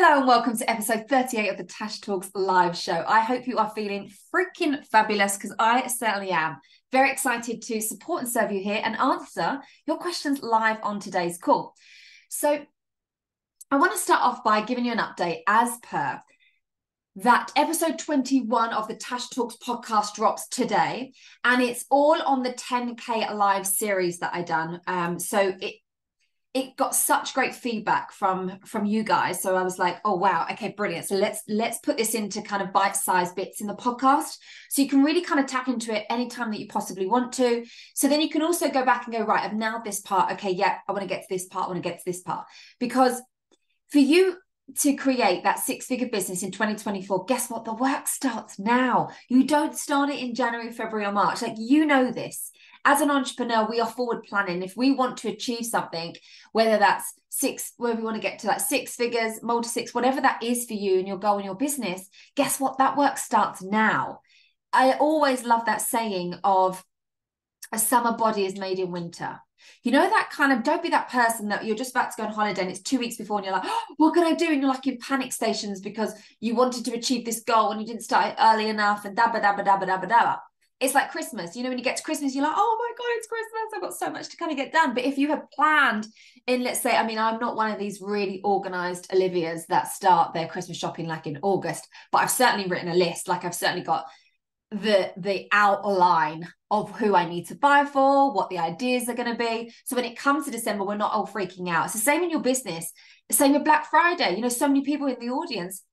Hello and welcome to episode 38 of the Tash Talks live show. I hope you are feeling freaking fabulous because I certainly am. Very excited to support and serve you here and answer your questions live on today's call. So I want to start off by giving you an update as per that episode 21 of the Tash Talks podcast drops today, and it's all on the 10K live series that I done. So it got such great feedback from you guys, so I was like, oh wow, okay, brilliant. So let's put this into kind of bite-sized bits in the podcast so you can really kind of tap into it anytime that you possibly want to. So then you can also go back and go, right, I've nailed this part, okay, yeah, I want to get to this part, I want to get to this part. Because for you to create that six-figure business in 2024, guess what? The work starts now. You don't start it in January, February, or March. Like, you know this. As an entrepreneur, we are forward planning. If we want to achieve something, whether that's where we want to get to like six figures, multi-six, whatever that is for you and your goal in your business, guess what? That work starts now. I always love that saying of a summer body is made in winter. You know, that kind of, don't be that person that you're just about to go on holiday and it's 2 weeks before and you're like, oh, what can I do? And you're like in panic stations because you wanted to achieve this goal and you didn't start it early enough and dabba, dabba, dabba, dabba, dabba. It's like Christmas. You know, when you get to Christmas, you're like, oh my God, it's Christmas. I've got so much to kind of get done. But if you have planned in, let's say, I mean, I'm not one of these really organized Olivias that start their Christmas shopping like in August, but I've certainly written a list. Like, I've certainly got the outline of who I need to buy for, what the ideas are going to be. So when it comes to December, we're not all freaking out. It's the same in your business. The same with Black Friday. You know, so many people in the audience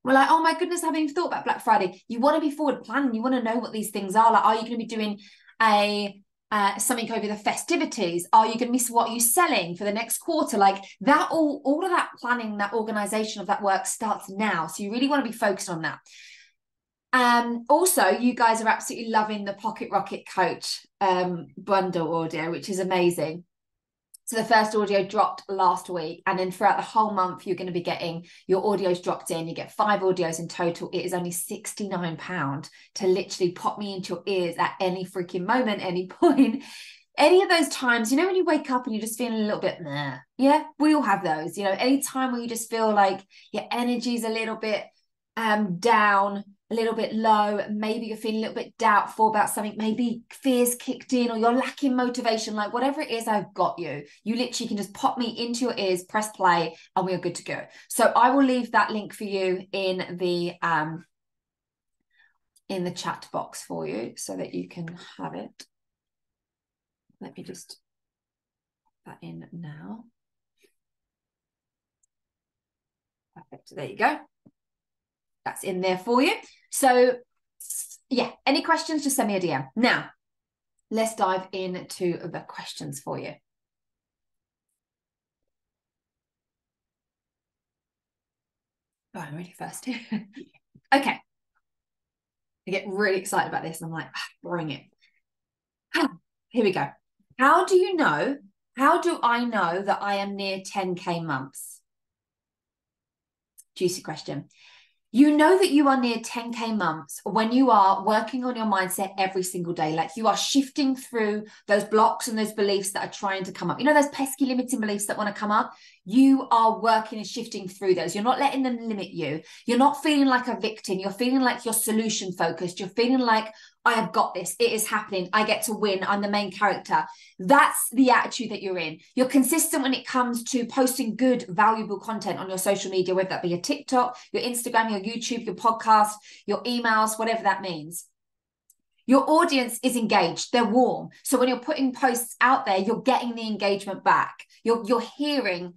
we're like, oh my goodness, I haven't even thought about Black Friday. You want to be forward planning. You want to know what these things are. Like, are you going to be doing something over the festivities? Are you going to be, what are you selling for the next quarter? Like that, all of that planning, that organization of that work starts now. So you really want to be focused on that. Also, you guys are absolutely loving the Pocket Rocket Coach bundle audio, which is amazing. So the first audio dropped last week, and then throughout the whole month, you're going to be getting your audios dropped in. You get 5 audios in total. It is only £69 to literally pop me into your ears at any freaking moment, any point. Any of those times, you know, when you wake up and you're just feeling a little bit, meh. Yeah, we all have those. You know, any time where you just feel like your energy's a little bit down, a little bit low, maybe you're feeling a little bit doubtful about something, maybe fears kicked in or you're lacking motivation, like whatever it is, I've got you. You literally can just pop me into your ears, press play, and we are good to go. So I will leave that link for you in the chat box for you so that you can have it. Let me just put that in now. Perfect. There you go. That's in there for you. So yeah, any questions, just send me a DM. Now, let's dive into the questions for you. Oh, I'm really thirsty. Okay. I get really excited about this and I'm like, bring it. Here we go. How do I know that I am near 10K months? Juicy question. You know that you are near 10K months when you are working on your mindset every single day. Like, you are shifting through those blocks and those beliefs that are trying to come up. You know, those pesky limiting beliefs that want to come up. You are working and shifting through those. You're not letting them limit you. You're not feeling like a victim. You're feeling like you're solution focused. You're feeling like, I have got this. It is happening. I get to win. I'm the main character. That's the attitude that you're in. You're consistent when it comes to posting good, valuable content on your social media, whether that be your TikTok, your Instagram, your YouTube, your podcast, your emails, whatever that means. Your audience is engaged. They're warm. So when you're putting posts out there, you're getting the engagement back. You're hearing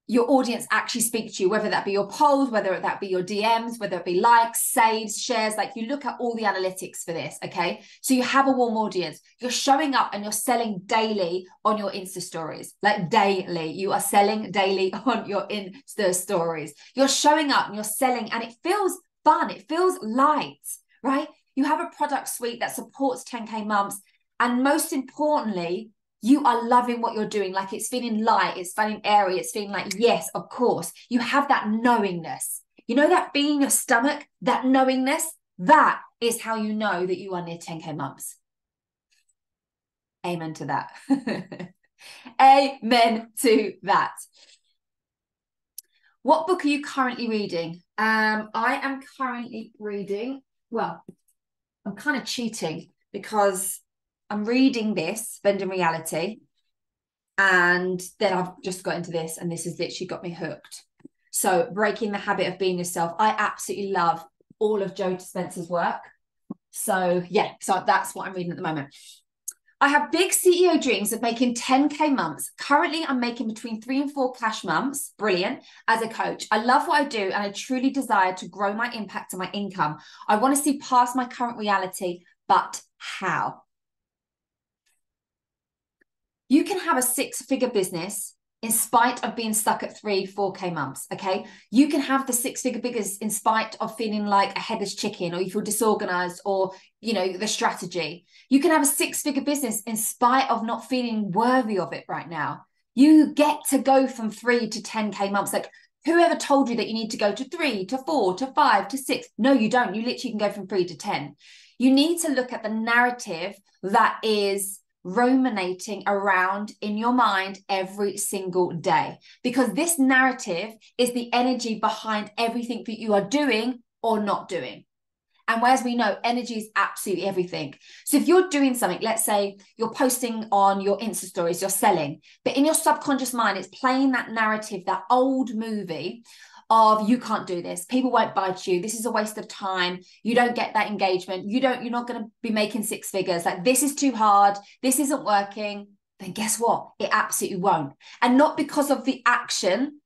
your audience actually speak to you, whether that be your polls, whether that be your DMs, whether it be likes, saves, shares. Like, you look at all the analytics for this, okay? So you have a warm audience. You're showing up and you're selling daily on your Insta stories, like daily. You are selling daily on your Insta stories. You're showing up and you're selling, and it feels fun. It feels light, right? You have a product suite that supports 10K months. And most importantly, you are loving what you're doing. Like, it's feeling light, it's feeling airy, it's feeling like, yes, of course. You have that knowingness. You know, that being in your stomach, that knowingness, that is how you know that you are near 10K months. Amen to that. Amen to that. What book are you currently reading? I am currently reading, well, I'm kind of cheating because I'm reading this, Bending Reality, and then I've just got into this, and this has literally got me hooked. So, Breaking the Habit of Being Yourself. I absolutely love all of Joe Dispenza's work. So, yeah, so that's what I'm reading at the moment. I have big CEO dreams of making 10K months. Currently, I'm making between 3 and 4 cash months. Brilliant. As a coach, I love what I do, and I truly desire to grow my impact and my income. I want to see past my current reality, but how? You can have a 6-figure business in spite of being stuck at 3, 4K months. Okay. You can have the 6-figure business in spite of feeling like a headless chicken, or you feel disorganized, or, the strategy. You can have a 6-figure business in spite of not feeling worthy of it right now. You get to go from 3 to 10K months. Like, whoever told you that you need to go to 3 to 4 to 5 to 6? No, you don't. You literally can go from 3 to 10. You need to look at the narrative that is ruminating around in your mind every single day, because this narrative is the energy behind everything that you are doing or not doing. And whereas we know energy is absolutely everything. So if you're doing something, let's say you're posting on your Insta stories, you're selling, but in your subconscious mind, it's playing that narrative, that old movie of you can't do this, people won't buy to you, this is a waste of time, you don't get that engagement, you're not going to be making 6 figures, like this is too hard, this isn't working, then guess what? It absolutely won't. And not because of the action,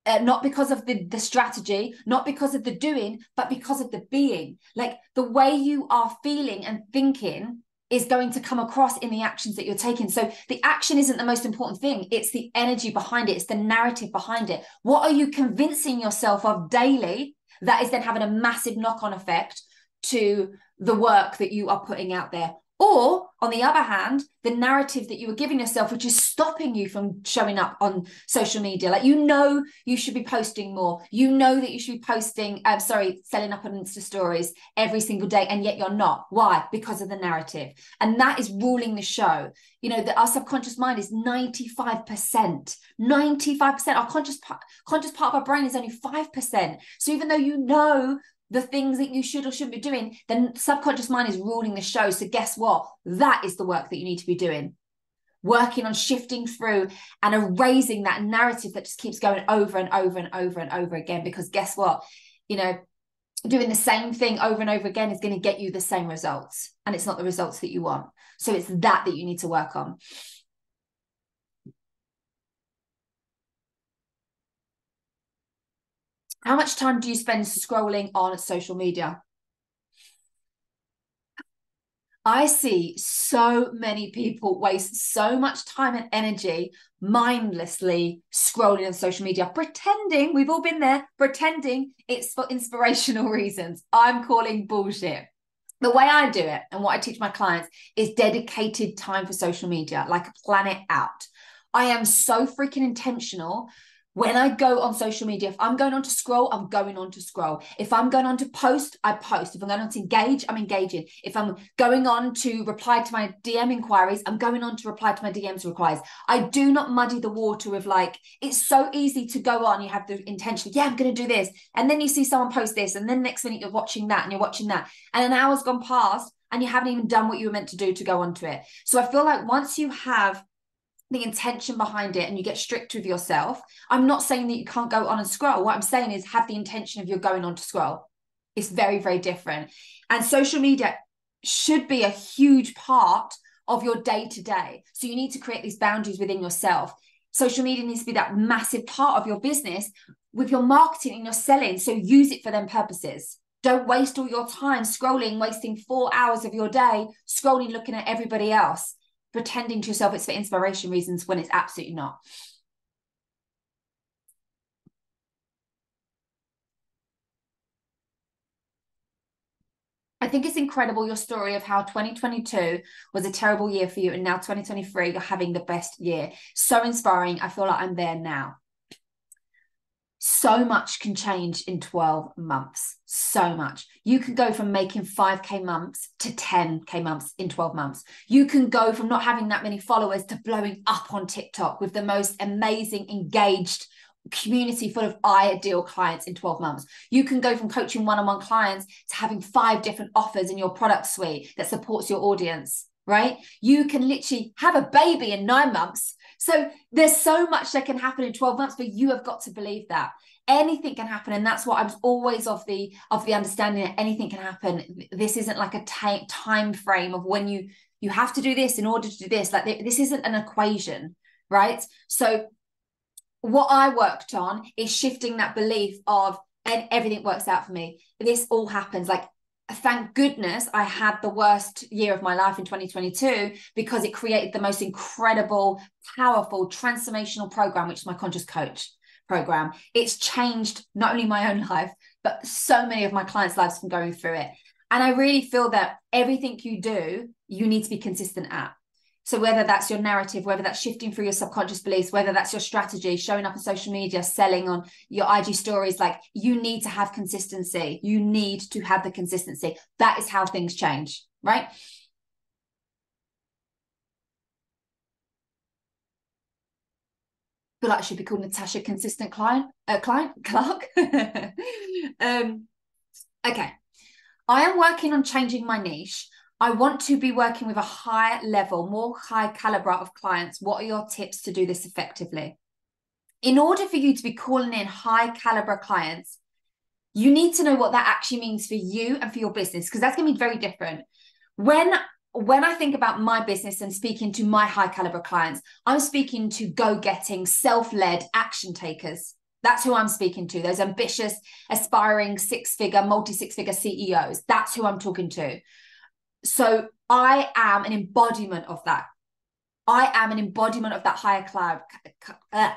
not because of the strategy, not because of the doing, but because of the being. Like, the way you are feeling and thinking is going to come across in the actions that you're taking. So the action isn't the most important thing. It's the energy behind it. It's the narrative behind it. What are you convincing yourself of daily that is then having a massive knock-on effect to the work that you are putting out there? Or, on the other hand, the narrative that you were giving yourself, which is stopping you from showing up on social media. Like, you should be posting more. You know that you should be posting, selling up on Insta stories every single day, and yet you're not. Why? Because of the narrative. And that is ruling the show. Our subconscious mind is 95%. 95%. Our conscious part of our brain is only 5%. So even though you know the things that you should or shouldn't be doing, then subconscious mind is ruling the show. So guess what? That is the work that you need to be doing. Working on shifting through and erasing that narrative that just keeps going over and over and over and over again. Because guess what? Doing the same thing over and over again is going to get you the same results. And it's not the results that you want. So it's that you need to work on. How much time do you spend scrolling on social media? I see so many people waste so much time and energy mindlessly scrolling on social media, pretending, we've all been there, pretending it's for inspirational reasons. I'm calling bullshit. The way I do it and what I teach my clients is dedicated time for social media, like plan it out. I am so freaking intentional. When I go on social media, if I'm going on to scroll, I'm going on to scroll. If I'm going on to post, I post. If I'm going on to engage, I'm engaging. If I'm going on to reply to my DM inquiries, I'm going on to reply to my DMs replies. I do not muddy the water with it's so easy to go on. You have the intention, I'm going to do this. And then you see someone post this. And then next minute you're watching that and you're watching that. And an hour's gone past and you haven't even done what you were meant to do to go onto it. So I feel like once you have the intention behind it and you get strict with yourself, I'm not saying that you can't go on and scroll. What I'm saying is have the intention of you're going on to scroll. It's very, very different. And social media should be a huge part of your day-to-day. So you need to create these boundaries within yourself. Social media needs to be that massive part of your business with your marketing and your selling. So use it for them purposes. Don't waste all your time scrolling, wasting 4 hours of your day scrolling, looking at everybody else, pretending to yourself it's for inspiration reasons when it's absolutely not. I think it's incredible, your story of how 2022 was a terrible year for you and now 2023 you're having the best year. So inspiring. I feel like I'm there now. So much can change in 12 months. So much. You can go from making 5K months to 10K months in 12 months. You can go from not having that many followers to blowing up on TikTok with the most amazing, engaged community full of ideal clients in 12 months. You can go from coaching one-on-one clients to having 5 different offers in your product suite that supports your audience, right? You can literally have a baby in 9 months. So there's so much that can happen in 12 months, but you have got to believe that anything can happen. And that's what I was always of the understanding that anything can happen. This isn't like a time frame of when you have to do this in order to do this. Like, this isn't an equation, right? So what I worked on is shifting that belief of, and everything works out for me. This all happens. Like, thank goodness I had the worst year of my life in 2022, because it created the most incredible, powerful, transformational program, which is my Conscious Coach program. It's changed not only my own life, but so many of my clients' lives from going through it. And I really feel that everything you do, you need to be consistent at. So whether that's your narrative, whether that's shifting through your subconscious beliefs, whether that's your strategy, showing up on social media, selling on your IG stories, like, you need to have consistency. You need to have the consistency. That is how things change, right? I feel like I should be called Natasha Consistent Clark. Okay. I am working on changing my niche. I want to be working with a higher level, more high caliber of clients. What are your tips to do this effectively? In order for you to be calling in high caliber clients, you need to know what that actually means for you and for your business, because that's going to be very different. When I think about my business and speaking to my high caliber clients, I'm speaking to go-getting, self-led action takers. That's who I'm speaking to. Those ambitious, aspiring multi-six-figure CEOs. That's who I'm talking to. So I am an embodiment of that. I am an embodiment of that higher cloud.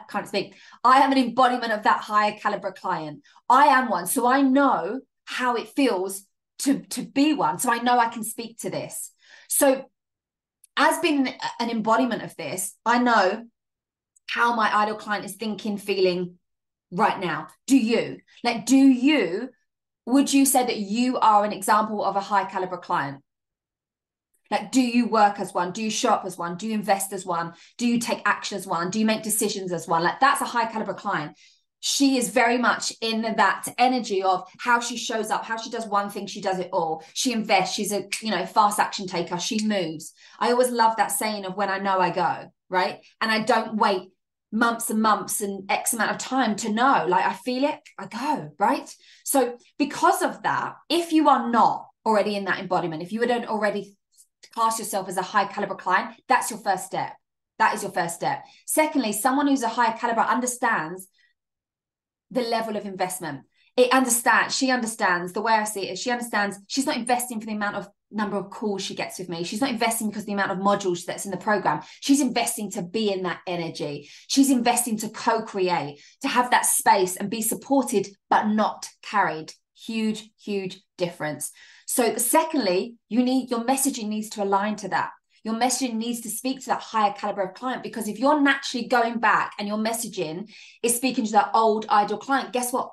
Can't speak. I am an embodiment of that higher caliber client. I am one. So I know how it feels to be one. So I know I can speak to this. So as being an embodiment of this, I know how my ideal client is thinking, feeling right now. Would you say that you are an example of a high caliber client? Like, do you work as one? Do you show up as one? Do you invest as one? Do you take action as one? Do you make decisions as one? Like, that's a high caliber client. She is very much in that energy of how she shows up, how she does one thing, she does it all. She invests. She's a, fast action taker. She moves. I always love that saying of, when I know, I go, right? And I don't wait months and months and X amount of time to know. Like, I feel it, I go, right? So because of that, if you are not already in that embodiment, if you don't already cast yourself as a high caliber client, that's your first step. That is your first step. Secondly, someone who's a high caliber understands the level of investment. She understands the way I see it. She understands she's not investing for the number of calls she gets with me. She's not investing because of the amount of modules that's in the program. She's investing to be in that energy. She's investing to co-create, to have that space and be supported, but not carried. Huge, huge difference. So secondly, your messaging needs to align to that. Your messaging needs to speak to that higher caliber of client, because if you're naturally going back and your messaging is speaking to that old ideal client, guess what?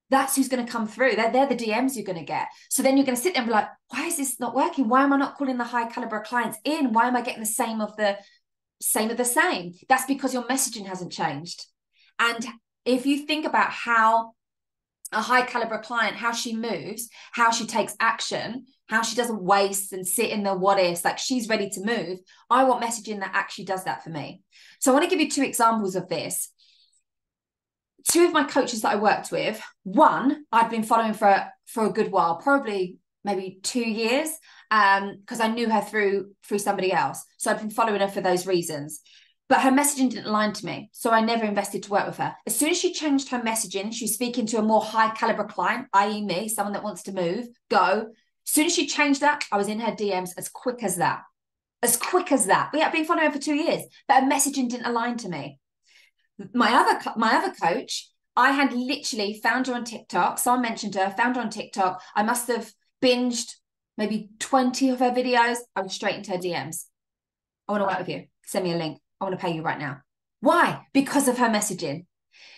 That's who's going to come through. They're the DMs you're going to get. So then you're going to sit there and be like, why is this not working? Why am I not calling the high caliber clients in? Why am I getting the same of the same? That's because your messaging hasn't changed. And if you think about how a high caliber client, how she moves, how she takes action, how she doesn't waste and sit in the what ifs, like, she's ready to move. I want messaging that actually does that for me. So I want to give you 2 examples of this. 2 of my coaches that I worked with, one I'd been following for a good while, probably maybe 2 years, because I knew her through somebody else. So I'd been following her for those reasons. But her messaging didn't align to me, so I never invested to work with her. As soon as she changed her messaging, she's speaking to a more high caliber client, i.e. me, someone that wants to move, go. As soon as she changed that, I was in her DMs as quick as that. As quick as that. But yeah, I've been following her for 2 years, but her messaging didn't align to me. My other coach, I had literally found her on TikTok. Someone mentioned her, found her on TikTok. I must have binged maybe 20 of her videos. I was straight into her DMs. I want to work with you. Send me a link. I want to pay you right now. Why? Because of her messaging.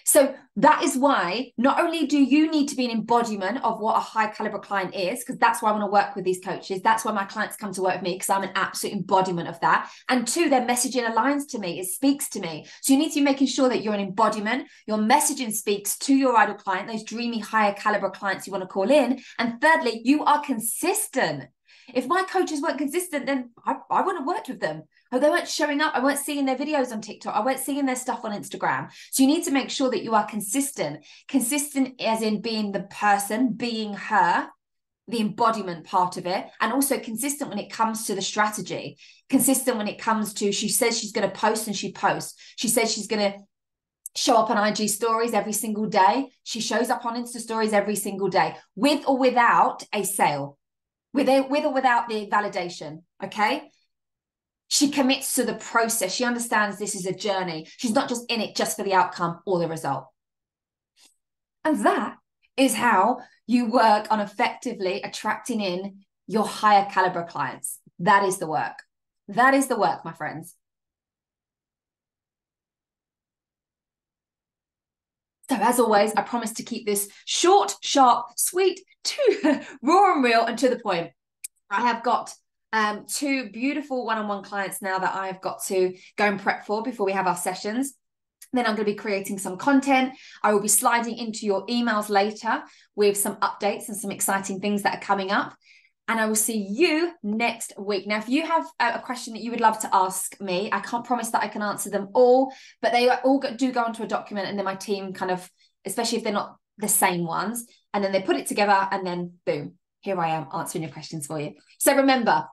So that is why not only do you need to be an embodiment of what a high caliber client is, because that's why I want to work with these coaches. That's why my clients come to work with me, because I'm an absolute embodiment of that. And two, their messaging aligns to me. It speaks to me. So you need to be making sure that you're an embodiment. Your messaging speaks to your ideal client, those dreamy, higher caliber clients you want to call in. And thirdly, you are consistent. If my coaches weren't consistent, then I wouldn't have worked with them. Or they weren't showing up. I weren't seeing their videos on TikTok. I weren't seeing their stuff on Instagram. So you need to make sure that you are consistent. Consistent as in being the person, being her, the embodiment part of it, and also consistent when it comes to the strategy. Consistent when it comes to, she says she's going to post and she posts. She says she's going to show up on IG stories every single day. She shows up on Insta stories every single day, with or without a sale, with or without the validation, okay? She commits to the process. She understands this is a journey. She's not just in it just for the outcome or the result. And that is how you work on effectively attracting in your higher caliber clients. That is the work. That is the work, my friends. So as always, I promise to keep this short, sharp, sweet, raw and real and to the point. I have got two beautiful one-on-one clients now that I've got to go and prep for before we have our sessions. Then I'm going to be creating some content. I will be sliding into your emails later with some updates and some exciting things that are coming up. And I will see you next week. Now, if you have a question that you would love to ask me, I can't promise that I can answer them all, but they all do go onto a document, and then my team kind of, especially if they're not the same ones, and then they put it together, and then boom, here I am answering your questions for you. So remember,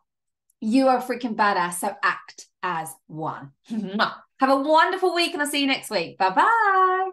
you are a freaking badass, so act as one. Have a wonderful week, and I'll see you next week. Bye-bye.